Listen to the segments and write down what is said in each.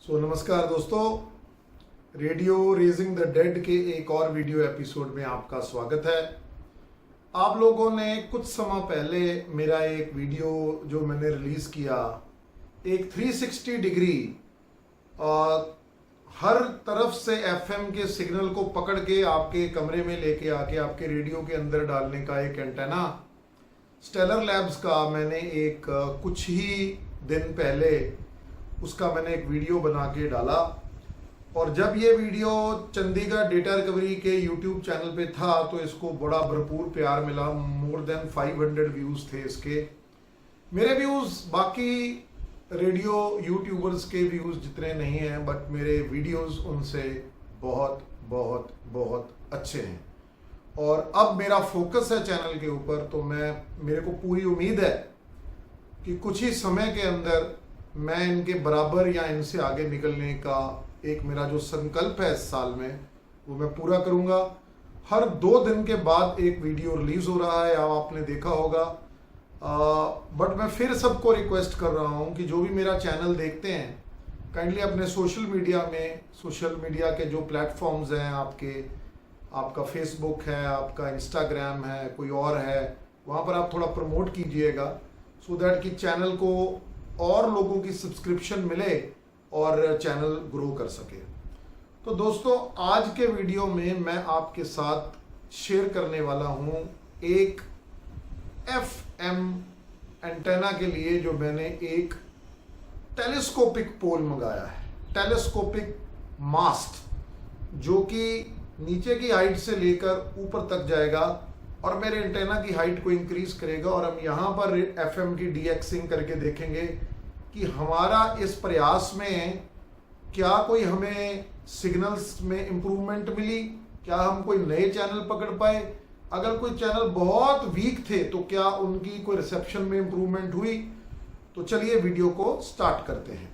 नमस्कार दोस्तों, radio raising the dead के एक और वीडियो एपिसोड में आपका स्वागत है। आप लोगों ने कुछ समय पहले मेरा एक वीडियो जो मैंने रिलीज किया, एक 360 डिग्री हर तरफ से एफएम के सिग्नल को पकड़ के आपके कमरे में लेके आके आपके रेडियो के अंदर डालने का एक एंटेना, स्टेलर लैब्स का मैंने एक कुछ ही दिन पहले उसका मैंने एक वीडियो बना के डाला। और जब ये वीडियो चंडीगढ़ डेटा रिकवरी के यूट्यूब चैनल पे था तो इसको बड़ा भरपूर प्यार मिला। मोर देन 500 व्यूज़ थे इसके। मेरे व्यूज़ बाकी रेडियो यूट्यूबर्स के व्यूज़ जितने नहीं हैं, बट मेरे वीडियोस उनसे बहुत बहुत बहुत अच्छे हैं। और अब मेरा फोकस है चैनल के ऊपर, तो मेरे को पूरी उम्मीद है कि कुछ ही समय के अंदर मैं इनके बराबर या इनसे आगे निकलने का एक मेरा जो संकल्प है इस साल में, वो मैं पूरा करूंगा। हर 2 दिन के बाद एक वीडियो रिलीज हो रहा है, आपने देखा होगा। बट मैं फिर सबको रिक्वेस्ट कर रहा हूं कि जो भी मेरा चैनल देखते हैं, काइंडली अपने सोशल मीडिया के जो प्लेटफॉर्म्स हैं आपका फेसबुक है, आपका इंस्टाग्राम है, कोई और है, वहाँ पर आप थोड़ा प्रमोट कीजिएगा, सो दैट कि चैनल को और लोगों की सब्सक्रिप्शन मिले और चैनल ग्रो कर सके। तो दोस्तों, आज के वीडियो में मैं आपके साथ शेयर करने वाला हूं एक एफएम एंटेना के लिए जो मैंने एक टेलीस्कोपिक पोल मंगाया है, टेलीस्कोपिक मास्ट, जो कि नीचे की हाइट से लेकर ऊपर तक जाएगा और मेरे एंटेना की हाइट को इंक्रीज करेगा। और हम यहाँ पर एफएम की डीएक्सिंग करके देखेंगे कि हमारा इस प्रयास में क्या कोई हमें सिग्नल्स में इम्प्रूवमेंट मिली, क्या हम कोई नए चैनल पकड़ पाए, अगर कोई चैनल बहुत वीक थे तो क्या उनकी कोई रिसेप्शन में इम्प्रूवमेंट हुई। तो चलिए वीडियो को स्टार्ट करते हैं।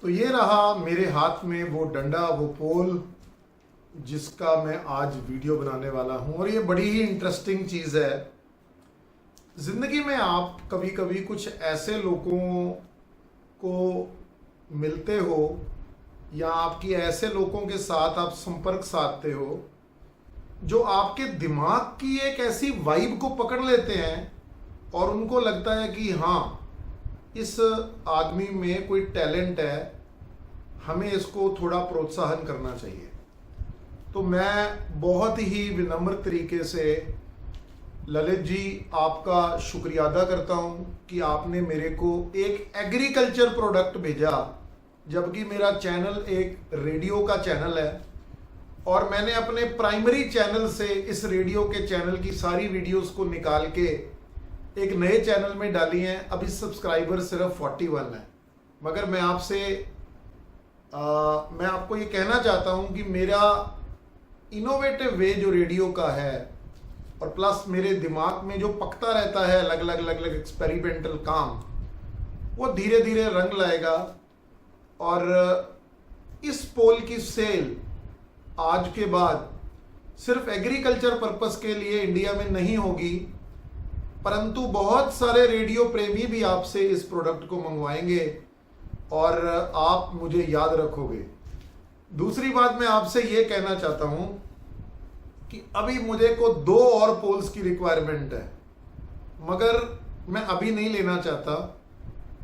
तो ये रहा मेरे हाथ में वो डंडा, वो पोल जिसका मैं आज वीडियो बनाने वाला हूं। और ये बड़ी ही इंटरेस्टिंग चीज़ है। जिंदगी में आप कभी कभी कुछ ऐसे लोगों को मिलते हो या आपकी ऐसे लोगों के साथ आप संपर्क साधते हो जो आपके दिमाग की एक ऐसी वाइब को पकड़ लेते हैं और उनको लगता है कि हाँ, इस आदमी में कोई टैलेंट है, हमें इसको थोड़ा प्रोत्साहन करना चाहिए। तो मैं बहुत ही विनम्र तरीके से ललित जी आपका शुक्रिया अदा करता हूं कि आपने मेरे को एक एग्रीकल्चर प्रोडक्ट भेजा, जबकि मेरा चैनल एक रेडियो का चैनल है और मैंने अपने प्राइमरी चैनल से इस रेडियो के चैनल की सारी वीडियोस को निकाल के एक नए चैनल में डाली हैं। अभी सब्सक्राइबर सिर्फ 41 है। मगर मैं आपको ये कहना चाहता हूं कि मेरा इनोवेटिव वे जो रेडियो का है और प्लस मेरे दिमाग में जो पकता रहता है अलग अलग एक्सपेरिमेंटल काम, वो धीरे धीरे रंग लाएगा। और इस पोल की सेल आज के बाद सिर्फ एग्रीकल्चर पर्पस के लिए इंडिया में नहीं होगी, परंतु बहुत सारे रेडियो प्रेमी भी आपसे इस प्रोडक्ट को मंगवाएंगे और आप मुझे याद रखोगे। दूसरी बात मैं आपसे ये कहना चाहता हूं कि अभी मुझे को 2 और पोल्स की रिक्वायरमेंट है, मगर मैं अभी नहीं लेना चाहता।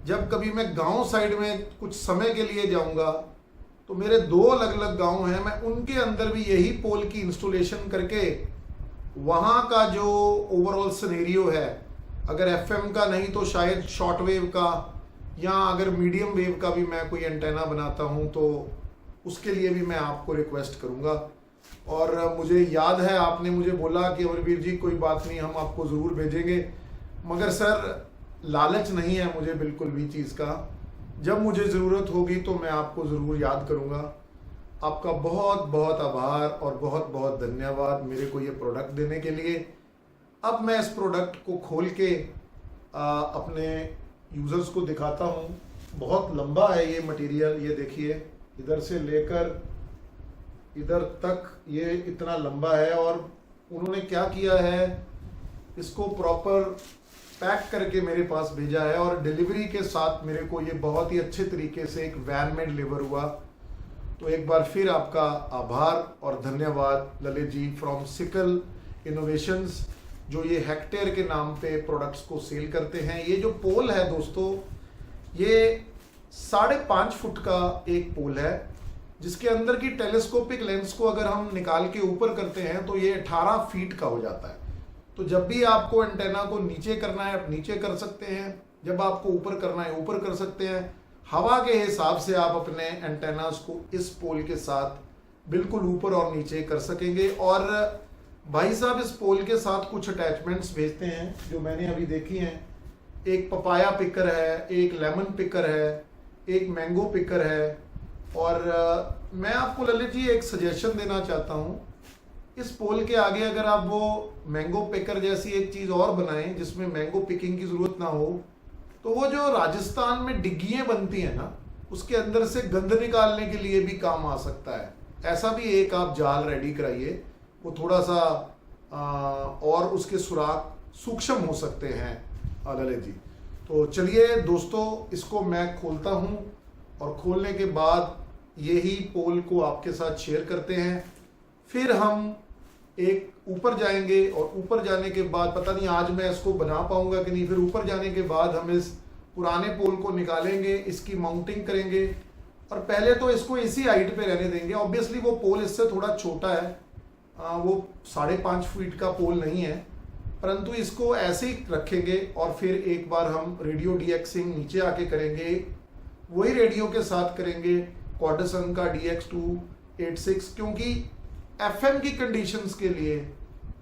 जब कभी मैं गांव साइड में कुछ समय के लिए जाऊंगा तो मेरे 2 अलग अलग गांव हैं, मैं उनके अंदर भी यही पोल की इंस्टॉलेशन करके वहां का जो ओवरऑल सिनेरियो है, अगर एफएम का नहीं तो शायद शॉर्ट वेव का या अगर मीडियम वेव का भी मैं कोई एंटेना बनाता हूं तो उसके लिए भी मैं आपको रिक्वेस्ट करूंगा। और मुझे याद है आपने मुझे बोला कि अमरवीर जी कोई बात नहीं, हम आपको ज़रूर भेजेंगे, मगर सर लालच नहीं है मुझे बिल्कुल भी चीज़ का। जब मुझे ज़रूरत होगी तो मैं आपको ज़रूर याद करूँगा। आपका बहुत बहुत आभार और बहुत बहुत धन्यवाद मेरे को ये प्रोडक्ट देने के लिए। अब मैं इस प्रोडक्ट को खोल के अपने यूज़र्स को दिखाता हूँ। बहुत लंबा है ये मटेरियल, ये देखिए इधर से लेकर इधर तक ये इतना लंबा है, और उन्होंने क्या किया है, इसको प्रॉपर पैक करके मेरे पास भेजा है, और डिलीवरी के साथ मेरे को ये बहुत ही अच्छे तरीके से एक वैन में डिलीवर हुआ। तो एक बार फिर आपका आभार और धन्यवाद Lalit ji from sickle innovations, जो ये हेक्टेयर के नाम पे प्रोडक्ट्स को सेल करते हैं। ये जो पोल है दोस्तों, ये 5.5 फुट का एक पोल है, जिसके अंदर की टेलीस्कोपिक लेंस को अगर हम निकाल के ऊपर करते हैं तो ये 18 फीट का हो जाता है। तो जब भी आपको एंटेना को नीचे करना है आप नीचे कर सकते हैं, जब आपको ऊपर करना है ऊपर कर सकते हैं। हवा के हिसाब से आप अपने एंटेनास को इस पोल के साथ बिल्कुल ऊपर और नीचे कर सकेंगे। और भाई साहब इस पोल के साथ कुछ अटैचमेंट्स भेजते हैं जो मैंने अभी देखी हैं। एक पपाया पिकर है, एक लेमन पिकर है, एक मैंगो पिकर है। और मैं आपको ललित जी एक सजेशन देना चाहता हूँ, इस पोल के आगे अगर आप वो मैंगो पिकर जैसी एक चीज़ और बनाएं जिसमें मैंगो पिकिंग की ज़रूरत ना हो, तो वो जो राजस्थान में डिग्गियाँ बनती हैं ना, उसके अंदर से गंद निकालने के लिए भी काम आ सकता है। ऐसा भी एक आप जाल रेडी कराइए, वो थोड़ा सा और उसके सुराख सूक्ष्म हो सकते हैं ललित जी। तो चलिए दोस्तों, इसको मैं खोलता हूँ और खोलने के बाद यही पोल को आपके साथ शेयर करते हैं। फिर हम एक ऊपर जाएंगे, और ऊपर जाने के बाद पता नहीं आज मैं इसको बना पाऊंगा कि नहीं। फिर ऊपर जाने के बाद हम इस पुराने पोल को निकालेंगे, इसकी माउंटिंग करेंगे, और पहले तो इसको इसी हाइट पे रहने देंगे। ऑब्वियसली वो पोल इससे थोड़ा छोटा है, वो 5.5 फीट का पोल नहीं है, परंतु इसको ऐसे ही रखेंगे। और फिर एक बार हम रेडियो डीएक्सिंग नीचे आके करेंगे, वही रेडियो के साथ करेंगे कॉर्डसन का DX286, क्योंकि FM की कंडीशंस के लिए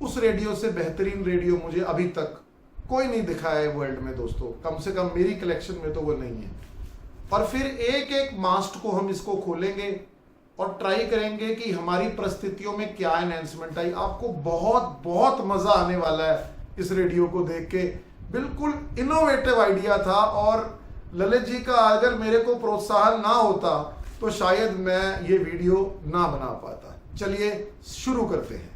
उस रेडियो से बेहतरीन रेडियो मुझे अभी तक कोई नहीं दिखा है वर्ल्ड में दोस्तों, कम से कम मेरी कलेक्शन में तो वो नहीं है। और फिर एक एक मास्ट को हम इसको खोलेंगे और ट्राई करेंगे कि हमारी परिस्थितियों में क्या एनहेंसमेंट आई। आपको बहुत बहुत मजा आने वाला है इस रेडियो को देख के। बिल्कुल इनोवेटिव आइडिया था, और ललित जी का अगर मेरे को प्रोत्साहन ना होता तो शायद मैं ये वीडियो ना बना पाता। चलिए शुरू करते हैं।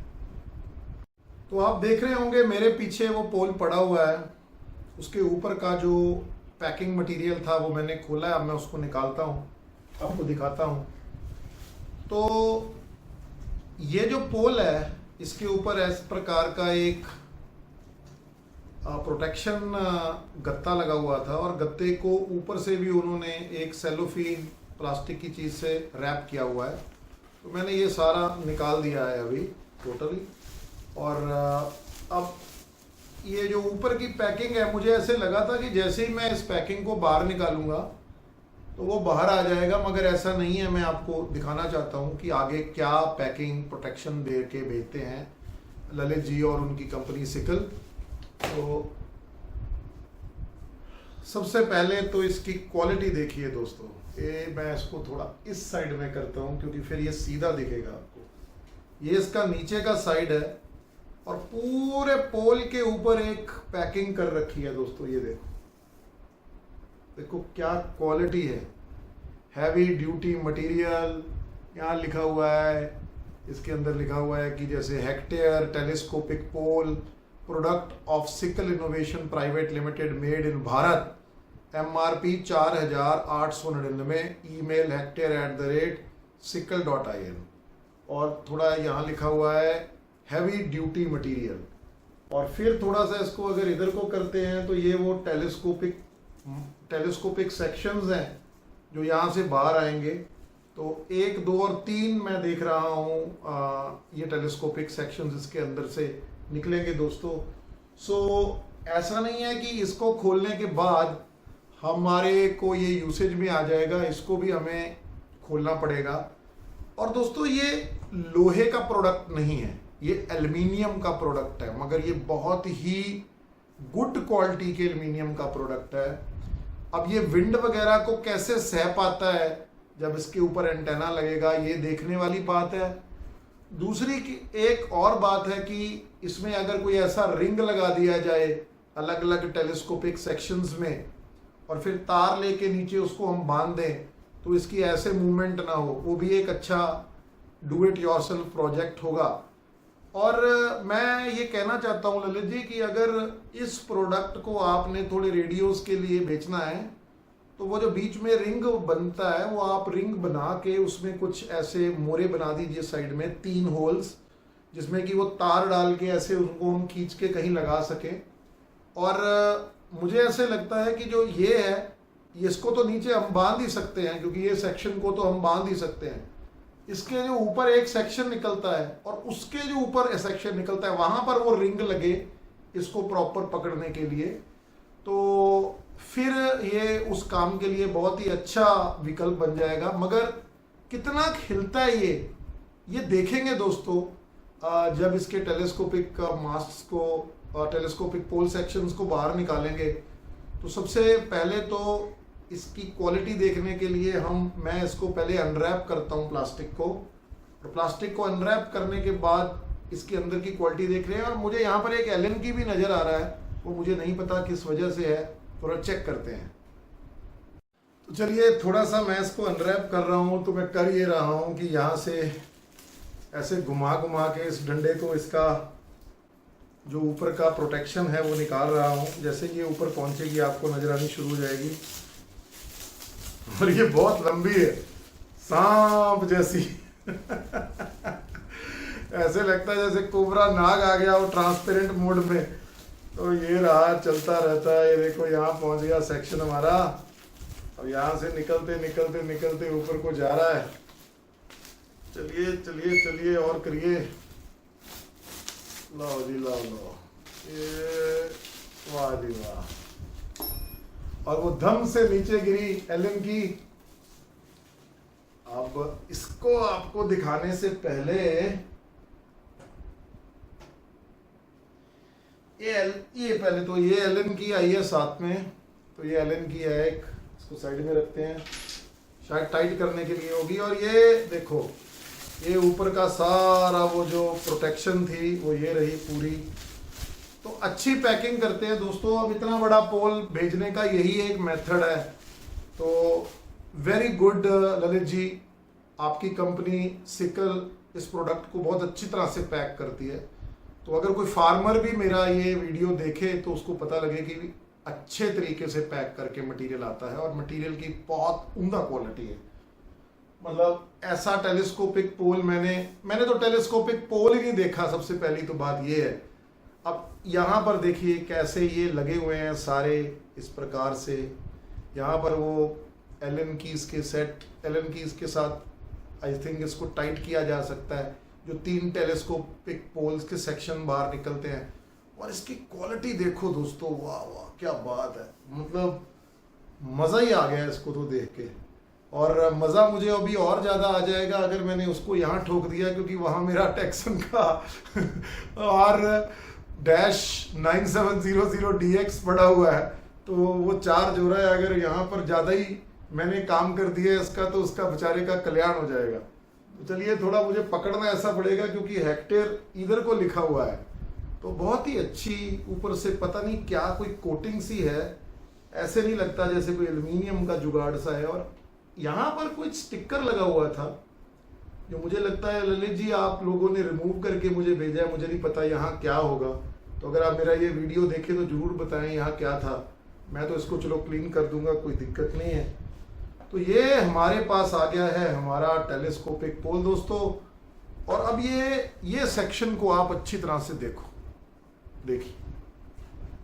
तो आप देख रहे होंगे मेरे पीछे वो पोल पड़ा हुआ है, उसके ऊपर का जो पैकिंग मटेरियल था वो मैंने खोला है। अब मैं उसको निकालता हूँ, आपको दिखाता हूँ। तो ये जो पोल है, इसके ऊपर इस प्रकार का एक प्रोटेक्शन गत्ता लगा हुआ था, और गत्ते को ऊपर से भी उन्होंने एक सेलोफीन प्लास्टिक की चीज़ से रैप किया हुआ है। तो मैंने ये सारा निकाल दिया है अभी टोटली। और अब ये जो ऊपर की पैकिंग है, मुझे ऐसे लगा था कि जैसे ही मैं इस पैकिंग को बाहर निकालूंगा तो वो बाहर आ जाएगा, मगर ऐसा नहीं है। मैं आपको दिखाना चाहता हूँ कि आगे क्या पैकिंग प्रोटेक्शन दे के भेजते हैं ललित जी और उनकी कंपनी सिकल। तो सबसे पहले तो इसकी क्वालिटी देखिए दोस्तों। ये मैं इसको थोड़ा इस साइड में करता हूँ क्योंकि फिर ये सीधा दिखेगा आपको। ये इसका नीचे का साइड है, और पूरे पोल के ऊपर एक पैकिंग कर रखी है दोस्तों। ये देखो, देखो क्या क्वालिटी है, हैवी ड्यूटी मटेरियल। यहाँ लिखा हुआ है, इसके अंदर लिखा हुआ है कि जैसे Hectare telescopic pole, product of Sickle Innovation Private Limited, made in Bharat, MRP 4899, email hectare@sickle.in। और थोड़ा यहाँ लिखा हुआ है हैवी ड्यूटी मटेरियल। और फिर थोड़ा सा इसको अगर इधर को करते हैं तो ये वो टेलीस्कोपिक सेक्शंस हैं जो यहाँ से बाहर आएंगे। तो 1, 2 और 3 मैं देख रहा हूँ ये टेलीस्कोपिक सेक्शंस इसके अंदर से निकलेंगे दोस्तों। सो ऐसा नहीं है कि इसको खोलने के बाद हमारे को ये यूसेज में आ जाएगा, इसको भी हमें खोलना पड़ेगा। और दोस्तों ये लोहे का प्रोडक्ट नहीं है, ये एल्युमिनियम का प्रोडक्ट है, मगर ये बहुत ही गुड क्वालिटी के एल्युमिनियम का प्रोडक्ट है। अब ये विंड वगैरह को कैसे सह पाता है जब इसके ऊपर एंटेना लगेगा, ये देखने वाली बात है। दूसरी की एक और बात है कि इसमें अगर कोई ऐसा रिंग लगा दिया जाए अलग अलग टेलीस्कोपिक सेक्शंस में और फिर तार लेके नीचे उसको हम बांध दें तो इसकी ऐसे मूवमेंट ना हो, वो भी एक अच्छा डू इट योरसेल्फ प्रोजेक्ट होगा। और मैं ये कहना चाहता हूँ ललित जी कि अगर इस प्रोडक्ट को आपने थोड़े रेडियोस के लिए बेचना है तो वो जो बीच में रिंग बनता है वो आप रिंग बना के उसमें कुछ ऐसे मोरे बना दीजिए साइड में 3 होल्स, जिसमें कि वो तार डाल के ऐसे उनको हम खींच के कहीं लगा सकें। और मुझे ऐसे लगता है कि जो ये है इसको तो नीचे हम बांध ही सकते हैं, क्योंकि ये सेक्शन को तो हम बांध ही सकते हैं। इसके जो ऊपर एक सेक्शन निकलता है और उसके जो ऊपर सेक्शन निकलता है वहां पर वो रिंग लगे इसको प्रॉपर पकड़ने के लिए, तो फिर ये उस काम के लिए बहुत ही अच्छा विकल्प बन जाएगा। मगर कितना खिलता है ये देखेंगे दोस्तों जब इसके टेलीस्कोपिक मास्ट्स को टेलीस्कोपिक पोल सेक्शंस को बाहर निकालेंगे। तो सबसे पहले तो इसकी क्वालिटी देखने के लिए मैं इसको पहले अनरैप करता हूँ प्लास्टिक को, और प्लास्टिक को अनरैप करने के बाद इसके अंदर की क्वालिटी देख रहे हैं। और मुझे यहाँ पर एक एलन की भी नज़र आ रहा है, वो मुझे नहीं पता किस वजह से है, थोड़ा चेक करते हैं। तो चलिए थोड़ा सा मैं इसको अनरैप कर रहा हूँ। तो मैं कर ये रहा हूँ कि यहाँ से ऐसे घुमा घुमा के इस डंडे को, इसका जो ऊपर का प्रोटेक्शन है वो निकाल रहा हूँ। जैसे ये ऊपर पहुँचेगी आपको नजर आनी शुरू हो जाएगी। और ये बहुत लंबी है, सांप जैसी ऐसे लगता है जैसे कोबरा नाग आ गया वो ट्रांसपेरेंट मोड में। तो ये रहा, चलता रहता है। ये देखो यहाँ पहुंच गया सेक्शन हमारा। अब यहाँ से निकलते निकलते निकलते ऊपर को जा रहा है। चलिए चलिए चलिए और करिए। लो जी लो लो, ये वाह जी वाह। और वो धम से नीचे गिरी एलन की। अब इसको आपको दिखाने से पहले ये पहले तो ये एलन की आई है साथ में। तो ये एलन की है एक, इसको साइड में रखते हैं, शायद टाइट करने के लिए होगी। और ये देखो, ये ऊपर का सारा वो जो प्रोटेक्शन थी वो ये रही पूरी। तो अच्छी पैकिंग करते हैं दोस्तों। अब इतना बड़ा पोल भेजने का यही एक मेथड है। तो वेरी गुड ललित जी, आपकी कंपनी सिकल इस प्रोडक्ट को बहुत अच्छी तरह से पैक करती है। तो अगर कोई फार्मर भी मेरा ये वीडियो देखे तो उसको पता लगे कि अच्छे तरीके से पैक करके मटेरियल आता है, और मटेरियल की बहुत उम्दा क्वालिटी है। मतलब ऐसा टेलीस्कोपिक पोल मैंने तो टेलीस्कोपिक पोल ही नहीं देखा, सबसे पहली तो बात ये है। अब यहाँ पर देखिए कैसे ये लगे हुए हैं सारे इस प्रकार से। यहाँ पर वो एलन कीज के सेट, एलन कीज के साथ आई थिंक इसको टाइट किया जा सकता है, जो 3 टेलीस्कोपिक पोल्स के सेक्शन बाहर निकलते हैं। और इसकी क्वालिटी देखो दोस्तों, वाह वाह क्या बात है। मतलब मज़ा ही आ गया इसको तो देख के। और मज़ा मुझे अभी और ज़्यादा आ जाएगा अगर मैंने उसको यहाँ ठोक दिया, क्योंकि वहाँ मेरा टेक्सन का R-9700DX पड़ा हुआ है। तो वो चार्ज हो रहा है। अगर यहाँ पर ज़्यादा ही मैंने काम कर दिया इसका तो उसका बेचारे का कल्याण हो जाएगा। तो चलिए थोड़ा मुझे पकड़ना ऐसा पड़ेगा, क्योंकि हेक्टेयर इधर को लिखा हुआ है। तो बहुत ही अच्छी ऊपर से पता नहीं क्या कोई कोटिंग सी है, ऐसे नहीं लगता जैसे कोई एल्युमिनियम का जुगाड़ सा है। और यहाँ पर कोई स्टिकर लगा हुआ था जो मुझे लगता है ललित जी आप लोगों ने रिमूव करके मुझे भेजा है। मुझे नहीं पता यहाँ क्या होगा। तो अगर आप मेरा ये वीडियो देखें तो जरूर बताएं यहाँ क्या था। मैं तो इसको चलो क्लीन कर दूंगा, कोई दिक्कत नहीं है। तो ये हमारे पास आ गया है हमारा टेलीस्कोपिक पोल दोस्तों। और अब ये सेक्शन को आप अच्छी तरह से देखो, देखिए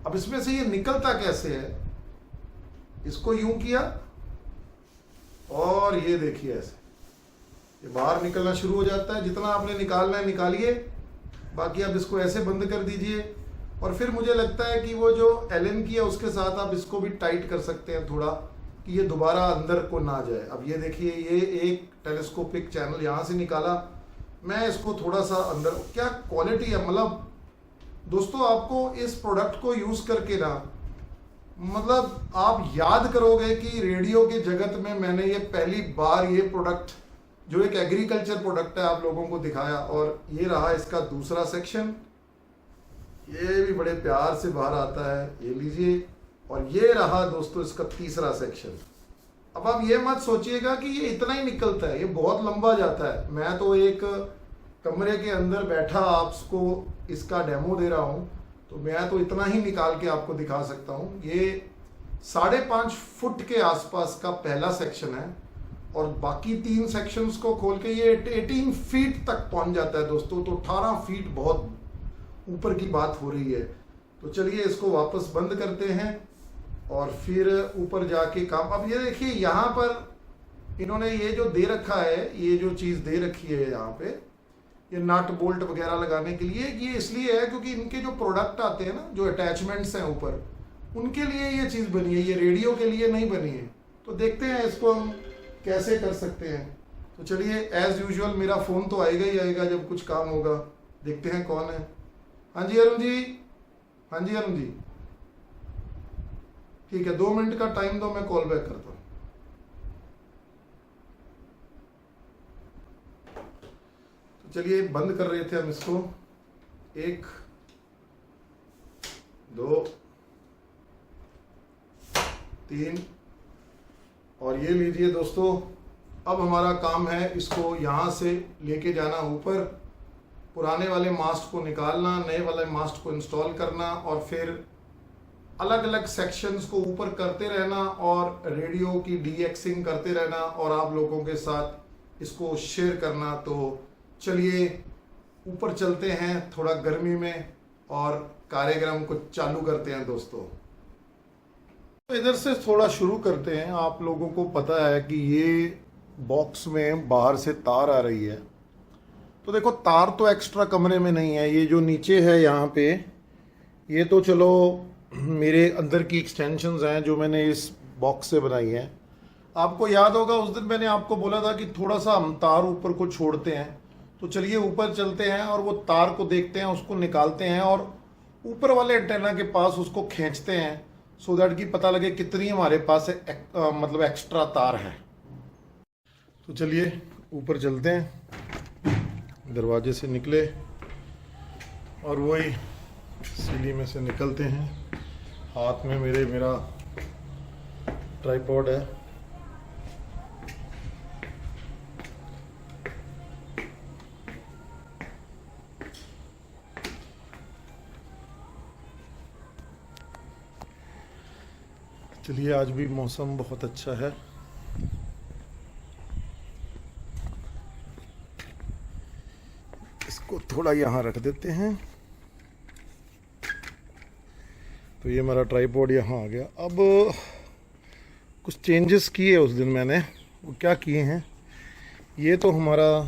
अब इसमें से ये निकलता कैसे है। इसको यूं किया और ये देखिए ऐसे ये बाहर निकलना शुरू हो जाता है। जितना आपने निकालना है निकालिए, बाकी आप इसको ऐसे बंद कर दीजिए। और फिर मुझे लगता है कि वो जो एलन की है उसके साथ आप इसको भी टाइट कर सकते हैं थोड़ा, कि ये दोबारा अंदर को ना जाए। अब ये देखिए, ये एक टेलीस्कोपिक चैनल यहाँ से निकाला, मैं इसको थोड़ा सा अंदर, क्या क्वालिटी है, मतलब दोस्तों आपको इस प्रोडक्ट को यूज़ करके ना, मतलब आप याद करोगे कि रेडियो के जगत में मैंने ये पहली बार ये प्रोडक्ट जो एक एग्रीकल्चर प्रोडक्ट है आप लोगों को दिखाया। और ये रहा इसका दूसरा सेक्शन, ये भी बड़े प्यार से बाहर आता है, ये लीजिए। और ये रहा दोस्तों इसका तीसरा सेक्शन। अब आप ये मत सोचिएगा कि ये इतना ही निकलता है, ये बहुत लंबा जाता है। मैं तो एक कमरे के अंदर बैठा आपको इसका डेमो दे रहा हूँ, तो मैं तो इतना ही निकाल के आपको दिखा सकता हूँ। ये 5.5 फुट के आसपास का पहला सेक्शन है, और बाकी 3 सेक्शंस को खोल के ये 18 फीट तक पहुंच जाता है दोस्तों। तो 18 फीट बहुत ऊपर की बात हो रही है। तो चलिए इसको वापस बंद करते हैं और फिर ऊपर जाके काम। अब ये देखिए, यहाँ पर इन्होंने ये जो दे रखा है, ये जो चीज़ दे रखी है यहाँ पे, ये नट बोल्ट वगैरह लगाने के लिए, ये इसलिए है क्योंकि इनके जो प्रोडक्ट आते हैं ना, जो अटैचमेंट्स हैं ऊपर, उनके लिए ये चीज़ बनी है, ये रेडियो के लिए नहीं बनी है। तो देखते हैं इसको हम कैसे कर सकते हैं। तो चलिए, एज यूजुअल मेरा फ़ोन तो आएगा ही आएगा जब कुछ काम होगा। देखते हैं कौन है। हाँ जी अरुण जी, हाँ जी अरुण जी, ठीक है, 2 मिनट का टाइम दो, मैं कॉल बैक करता हूँ। तो चलिए, बंद कर रहे थे हम इसको, 1 2 3, और ये लीजिए दोस्तों। अब हमारा काम है इसको यहाँ से लेके जाना ऊपर, पुराने वाले मास्ट को निकालना, नए वाले मास्ट को इंस्टॉल करना, और फिर अलग अलग सेक्शंस को ऊपर करते रहना और रेडियो की डीएक्सिंग करते रहना और आप लोगों के साथ इसको शेयर करना। तो चलिए ऊपर चलते हैं थोड़ा गर्मी में और कार्यक्रम को चालू करते हैं दोस्तों। तो इधर से थोड़ा शुरू करते हैं। आप लोगों को पता है कि ये बॉक्स में बाहर से तार आ रही है। तो देखो, तार तो एक्स्ट्रा कमरे में नहीं है, ये जो नीचे है यहाँ पे, ये तो चलो मेरे अंदर की एक्सटेंशंस हैं जो मैंने इस बॉक्स से बनाई हैं। आपको याद होगा उस दिन मैंने आपको बोला था कि थोड़ा सा हम तार ऊपर को छोड़ते हैं। तो चलिए ऊपर चलते हैं और वो तार को देखते हैं, उसको निकालते हैं और ऊपर वाले एंटेना के पास उसको खींचते हैं, सो दैट कि पता लगे कितनी हमारे पास मतलब एक्स्ट्रा तार है। तो चलिए ऊपर चलते हैं, दरवाजे से निकले और वही सीढ़ी में से निकलते हैं। हाथ में मेरा ट्राइपॉड है। चलिए, आज भी मौसम बहुत अच्छा है। इसको थोड़ा यहाँ रख देते हैं। तो ये मेरा ट्राइपॉड यहाँ आ गया। अब कुछ चेंजेस किए उस दिन मैंने, वो क्या किए हैं, ये तो हमारा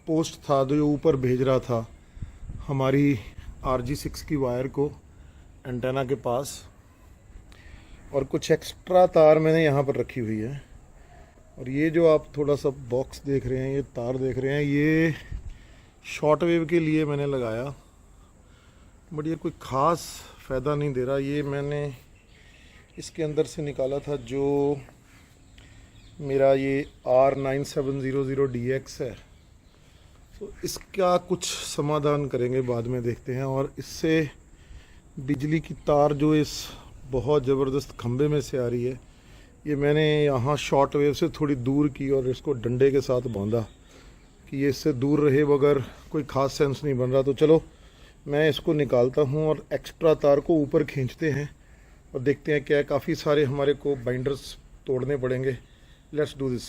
पोस्ट था जो ऊपर भेज रहा था हमारी RG6 की वायर को एंटेना के पास, और कुछ एक्स्ट्रा तार मैंने यहाँ पर रखी हुई है। और ये जो आप थोड़ा सा बॉक्स देख रहे हैं, ये तार देख रहे हैं, ये शॉर्ट वेव के लिए मैंने लगाया, बट ये कोई ख़ास फ़ायदा नहीं दे रहा। ये मैंने इसके अंदर से निकाला था जो मेरा ये R9700DX है। तो इसका कुछ समाधान करेंगे, बाद में देखते हैं। और इससे बिजली की तार जो इस बहुत ज़बरदस्त खंभे में से आ रही है, ये मैंने यहाँ शॉर्ट वेव से थोड़ी दूर की और इसको डंडे के साथ बांधा कि ये इससे दूर रहे, बगैर कोई ख़ास सेंस नहीं बन रहा। तो चलो मैं इसको निकालता हूँ और एक्स्ट्रा तार को ऊपर खींचते हैं और देखते हैं क्या है। काफ़ी सारे हमारे को बाइंडर्स तोड़ने पड़ेंगे। Let's do this.